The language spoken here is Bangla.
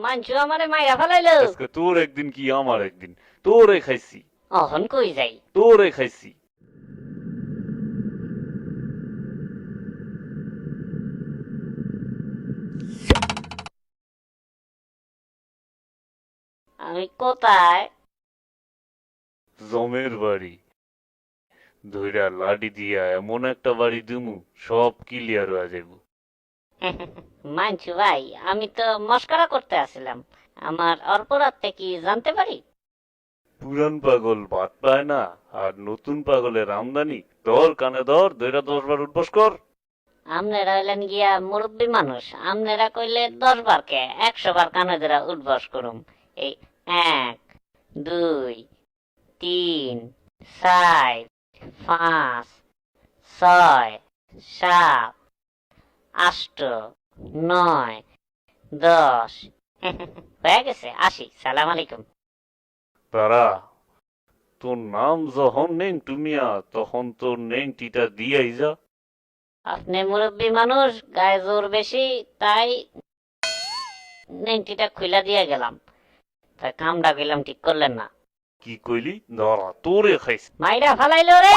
মানছু আমারে মাইরা ফেলাইলো। আজকে তোর একদিন কি আমার একদিন, তোরে খাইছি, অহন কই যাই? তোরে খাইছি। আমি কোথায়? জমের বাড়ি ধইরা লাডি দিয়া এমন একটা বাড়ি দিমু সব ক্লিয়ার হয়ে যাইব। মানছু ভাই, আমি তো মস্করা করতে আসছিলাম। আমার অপরাধটা কি জানতে পারি? পুরান পাগল ভাত পায় না, আর নতুন পাগলের আমদানি। ধর কানে ধর, ধইরা 10 বার উঠবস কর। আপনারা হইলেন গিয়া মুরব্বী মানুষ, আপনারা কইলে 10 বার কে 100 বার কানে ধরা উঠবস করুম। এই 1 2 3 4 5 6 7 8 9 10 হয়ে গেছে, আসি। সালাম আলাইকুম। তারা তোর নাম যখন নেংটু মিয়া, তখন তোর নেংটিটা দিয়াই যা। আপনি মুরব্বী মানুষ, গায়ে জোর বেশি, তাই নেংটিটা খুইলা দিয়ে গেলাম। তাই কামটা কইলাম ঠিক করলেন না। কি কইলি? ধরা তোরে খাইছি। মাইরা ফালাইলো রে।